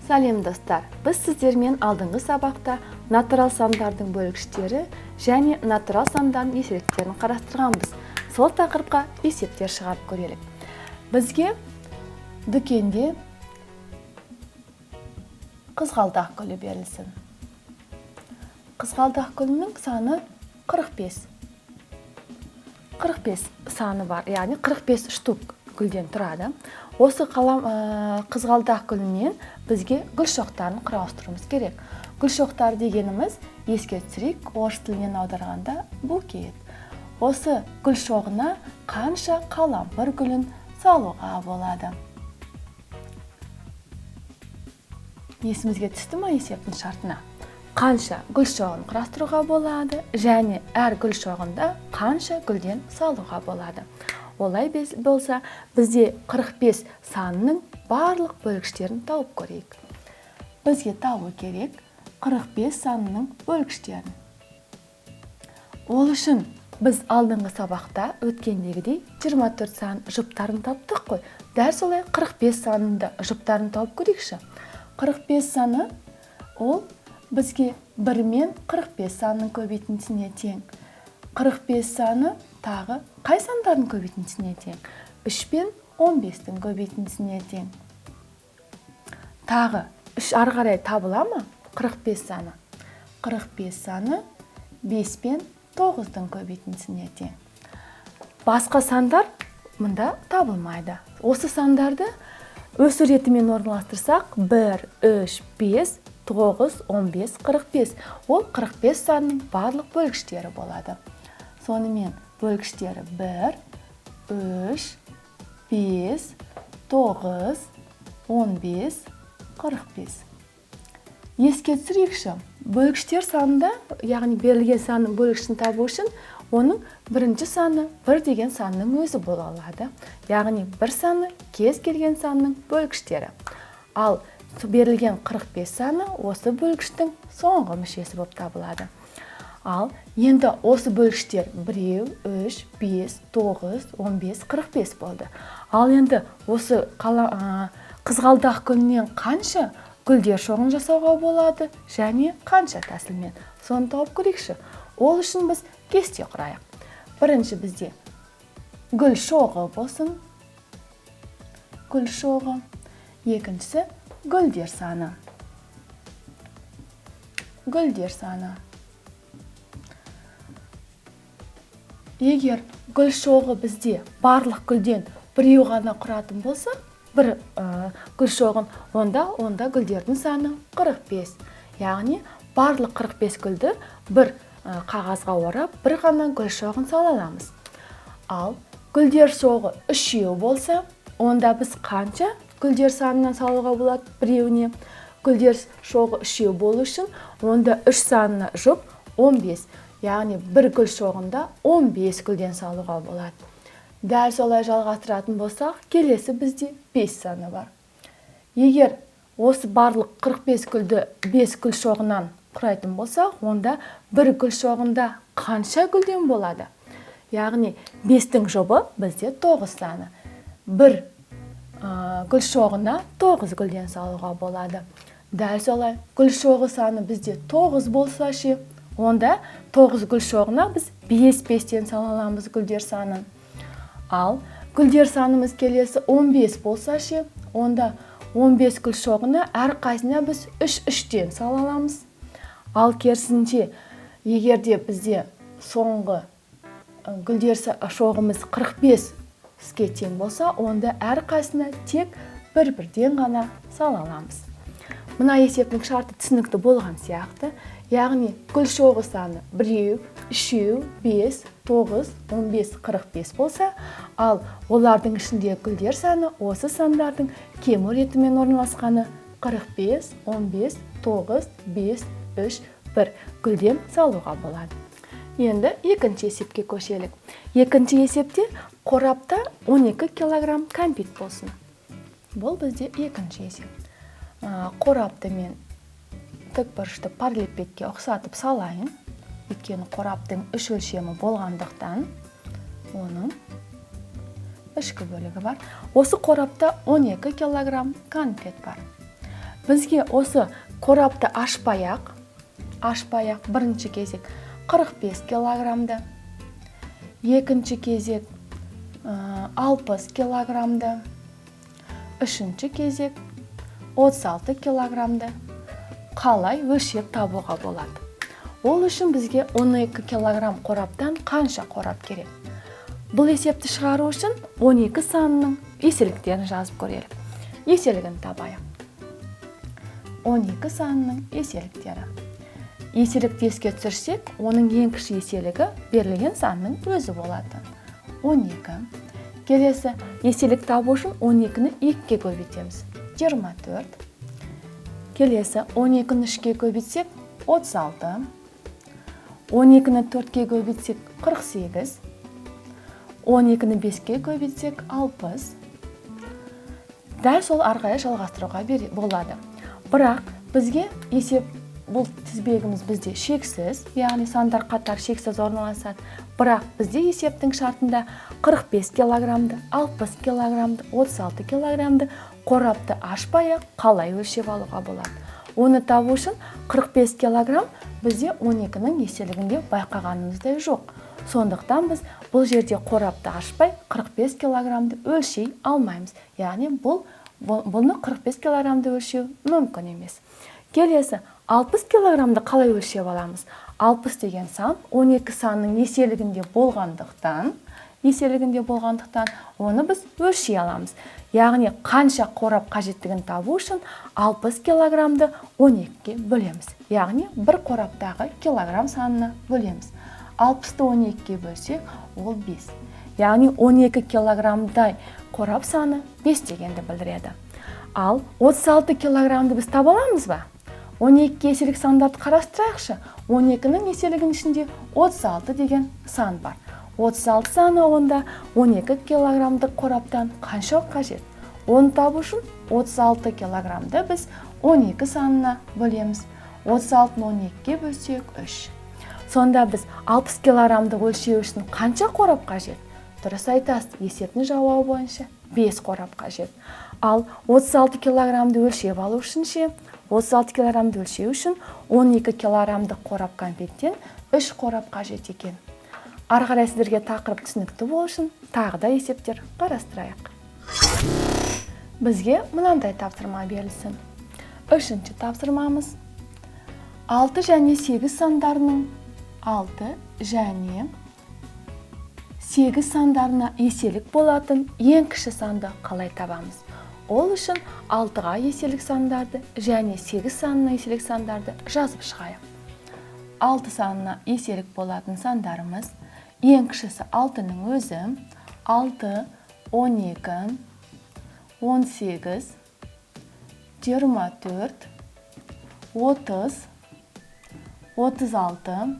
Сәлем достар, біз сіздермен алдыңғы сабақта натурал сандардың бөлгіштері және натурал сандардың еселіктерін қарастырғанбыз. Сол тақырыпқа есептер шығарып көрелік. Бізге дүкенде қызғалдақ гүлі берілсін. Қызғалдақ гүлінің саны 45. 45 саны бар, яғни 45 штук гүлден тұрады. Осы қызғалдақ гүлінен бізге гүл шоқтарын құрастыруымыз керек. Гүл шоқтар дегеніміз, еске түсірейік, орыс тілінен аударғанда букет. Осы гүл шоғына қанша қалампыр гүлін салуға болады? Есімізге түсті ме есептің шартына? Қанша гүл шоғын құрастыруға болады және әр гүл шоғында қанша гүлден салуға болады? Олай болса, бізде 45 санының барлық бөлгіштерін тауып көрейік. Бізге табу керек 45 санының бөлгіштерін. Ол үшін біз алдыңғы сабақта өткендегідей 24 сан жұптарын таптық қой. Дәл солай 45 санында жұптарын тауып көрейікші. 45 саны ол бізге 1 мен 45 санның көбейтіндісіне тең. 45 саны тағы қай сандардың көбейтіндісіне тең? 3 пен 15-тің көбейтіндісіне тең. Тағы 3 ары қарай табыла ма? 45 саны. 45 саны 5 пен 9-тың көбейтіндісіне тең. Басқа сандар мұнда табылмайды. Осы сандарды өсу ретімен орналастырсақ, 1, 3, 5, 9, 15, 45. Ол 45 санның барлық бөлгіштері болады. Сонымен бөлгіштері 1, 3, 5, 9, 15, 45. Еске түсірейікші, бөлгіштер санында, яғни берілген санның бөлгішін табу үшін, оның бірінші саны 1 деген санның өзі бола алады. Яғни 1 саны кез келген санның бөлгіштері. Ал берілген 45 саны осы бөлгіштің соңғы мүшесі болып табылады. Ал енді осы бөлгіштер 1, 3, 5, 9, 15, 45 болды. Ал енді осы қызғалдақ гүлінен қанша гүлдер шоғын жасауға болады және қанша тәсілмен? Соны тауып көрейікші. Ол үшін біз кесте құрайық. Бірінші бізде гүл шоғы болсын. Гүл шоғы. Екіншісі гүлдер саны. Гүлдер саны. Егер гүл шоғы бізде барлық гүлден біреу ғана құратын болса, бір гүл шоғын, онда гүлдердің саны 45. Яғни барлық 45 гүлді бір қағазға орап, бір ғана гүл шоғын сала аламыз. Ал гүлдер шоғы 3 болса, онда біз қанша гүлдер санынан салуға болады біреуіне? Гүлдер шоғы 3 болу үшін, онда 3 санына жұп 15. Яғни бір гүл шоғында 15 гүлден салуға болады. Дәл солай жалғастыратын болсақ, келесі бізде 5 саны бар. Егер осы барлық 45 гүлді 5 гүл шоғынан құрайтын болсақ, онда бір гүл шоғында қанша гүлден болады? Яғни 5-тің жұбы бізде 9 саны. Бір гүл шоғына 9 гүлден салуға болады. Дәл солай гүл шоғы саны бізде 9 болса ше, онда 9 гүл шоғына біз 5-5-тен сала аламыз гүлдер санын. Ал гүлдер санымыз келесі 15 болса ше, онда 15 гүл шоғына әр қайсына біз 3-3-тен сала аламыз. Ал керісінше, егерде бізде соңғы гүлдер шоғымыз 45-ке тең болса, онда әр қайсына тек 1-1-ден ғана сала аламыз. Мына есептің шарты түсінікті болған сияқты. Яғни гүл шоғы саны 1, 3, 5, 9, 15, 45 болса, ал олардың ішінде гүлдер саны осы сандардың кему ретімен орналасқаны 45, 15, 9, 5, 3, 1 гүлден салуға болады. Енді екінші есепке көшелік. Екінші есепте қорапта 12 килограмм кәмпит болсын. Бұл бізде екінші есеп. Қорапты мен тікбұрышты параллелепипедке ұқсатып салайын. Өйткені қораптың 3 өлшемі болғандықтан оның ішкі бөлігі бар. Осы қорапта 12 килограмм кәмпит бар. бізге осы қорапты ашпай-ақ бірінші кезек 45 килограммды, екінші кезек 60 килограммды, үшінші кезек 36 килограммды қалай өлшеп табуға болады. Ол үшін бізге 12 килограмм қораптан қанша қорап керек? Бұл есепті шығару үшін 12 санының еселіктерін жазып көрелік. Еселігін табайық. 12 санының еселіктері. Еселікті еске түсірсек, оның ең кіші еселігі берілген санның өзі болады. 12. Келесі еселік табу үшін 12-ні 2-ге көбейтеміз. 24. Келесі 12-ні 3-ге көбейтсек 36. 12-ні 4-ге көбейтсек 48. 12-ні 5-ге көбейтсек 60. Дәл сол арқайы жалғастыруға болады. Бірақ бізге есеп бұл тізбегіміз бізде шексіз, яғни сандар қатар шексіз орналасады. Бірақ бізде есептің шартында 45 килограммды, 60 килограммды, 36 килограммды қорапты ашпай-ақ қалай өлшеп алуға болады. Оны табу үшін 45 килограмм бізде 12-нің еселігінде байқағанымыздай жоқ. Сондықтан біз бұл жерде қорапты ашпай 45 килограммды өлшей алмаймыз. Яғни бұны 45 килограммды өлшеу мүмкін емес. Келесі 60 килограммды қалай өлшеп аламыз? 60 деген сан 12 санның еселігінде болғандықтан оны біз өлшей аламыз. Яғни қанша қорап қажеттігін табу үшін 60 килограммды 12-ге бөлеміз. Яғни бір қораптағы килограмм санына бөлеміз. 60-ты 12-ге бөлсек, ол 5. Яғни 12 килограммдай қорап саны 5 дегенді білдіреді. Ал 36 килограммды біз таба аламыз ба? 12 еселік сандарды қарастырайықшы. 12-нің еселігінің ішінде 36 деген сан бар. 36 саны онда 12 килограммдық қораптан қанша қажет? Оны табу үшін 36 килограммды біз 12 санына бөлеміз. 36-ны 12-ге бөлсек 3. Сонда біз 60 килограммды өлшеу үшін қанша қорап қажет? Дұрыс айтасыз, есептің жауабы бойынша 5 қорап қажет. Ал 36 килограммды өлшеп алу үшін 36 килограммды өлшеу үшін 12 килограммдық қорап кәмпиттен 3 қорап қажет екен. Ары қарай сіздерге тақырып түсінікті болу үшін тағы да есептер қарастырайық. Бізге мынандай тапсырма берілсін. Үшінші тапсырмамыз 6 және 8 сандарының 6 және 8 сандарына еселік болатын ең кіші санды қалай табамыз? Ол үшін 6-ға еселік сандарды және 8 санына еселік сандарды жазып шығайық. 6 санына еселік болатын сандарымыз ең кішісі 6-ның өзі 6, 12, 18, 24, 30, 36,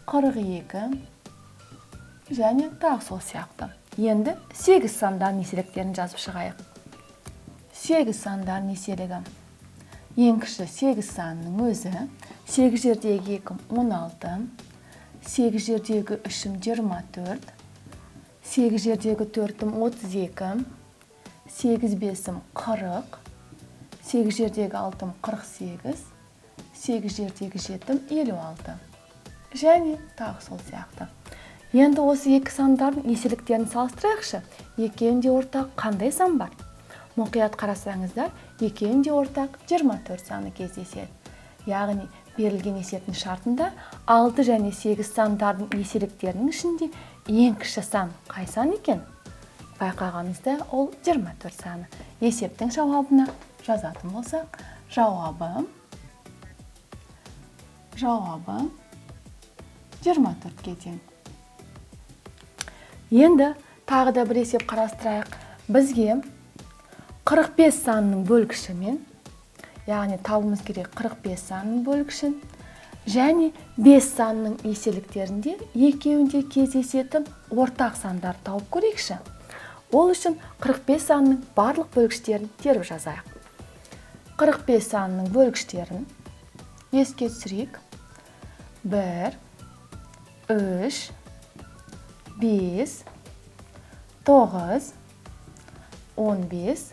42 және тағы сол сияқты. Енді 8 сандарының еселіктерін жазып шығайық. 8 сандарының еселігі. Ең кіші 8 санының өзі 8 жердегі 2 16, 8 жердегі 3 24, 8 жердегі 4 32, 8 5 40, 8 жердегі 6 48, 8 жердегі 7 56 және тағы сол сияқты. Енді осы екі сандардың еселіктерін салыстырайықшы. Екеуінде ортақ қандай сан бар? Мұқият қарасаңыздар, екеуінде ортақ 24 саны кездеседі. Яғни берілген есептің шартында 6 және 8 сандардың еселіктерінің ішінде ең кіші сан қай сан екен? Байқағаныңызда ол 24 саны. Есептің жауабына жазатын болсақ, жауабы 24-ке тең. Енді тағы да бір есеп қарастырайық. Бізге 45 санының бөлгішімен, яғни табуымыз керек 45 санының бөлгішін және 5 санның еселіктерінде екеуінде кездесетін ортақ сандар тауып көрейікші. Ол үшін 45 санның барлық бөлгіштерін теріп жазайық. 45 санның бөлгіштерін еске түсірейік. 1, 3, 5, 9, 15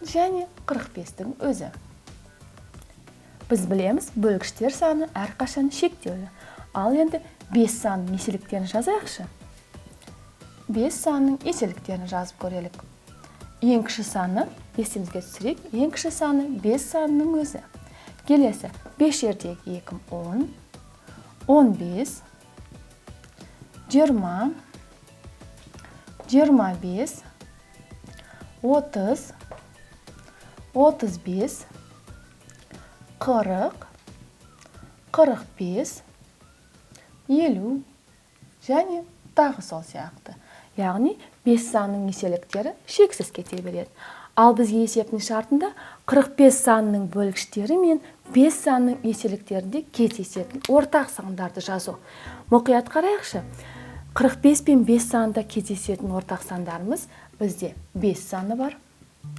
және 45-тің өзі. біз білеміз, бөлгіштер саны әрқашан шектеулі. Ал енді 5 санның еселіктерін жазайықшы. 5 санның еселіктерін жазып көрелік. Ең кіші саны, есімізге түсірейік, ең кіші саны 5 санының өзі. Келесі, 5 жердегі 2 10, 15, 20, 25, 30, 35, 40, 45, 50 және тағы сол сияқты. Яғни 5 санның еселіктері шексіз кете береді. Ал бізге есептің шартында 45 санның бөлгіштері мен 5 санның еселіктерінде кездесетін ортақ сандарды жазу. Мұқият қарайықшы. 45 пен 5 санда кездесетін ортақ сандарымыз бізде 5 саны бар.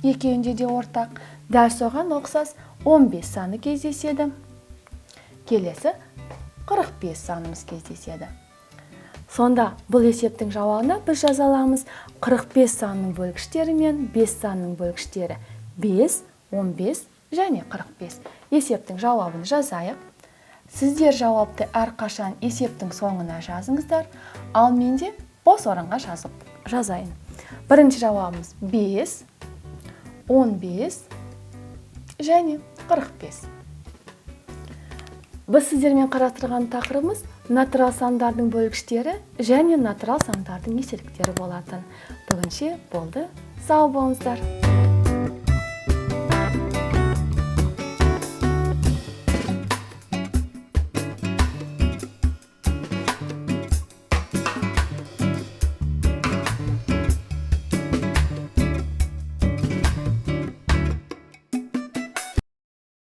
Екеуінде де ортақ. Дәл соған ұқсас 15 саны кездеседі. Келесі 45 санымыз кездеседі. Сонда бұл есептің жауабына біз жаза аламыз 45 санның бөлгіштері мен 5 санның бөлгіштері 5, 15 және 45. Есептің жауабын жазайық. Сіздер жауапты әрқашан есептің соңына жазыңыздар, ал мен де бос орынға жазайын. Бірінші жауабымыз 5, 15 және 45. Біз сіздермен қарастырған тақырыбымыз натурал сандардың бөлгіштері және натурал сандардың еселіктері болатын. Бүгінше болды. Сау болыңыздар.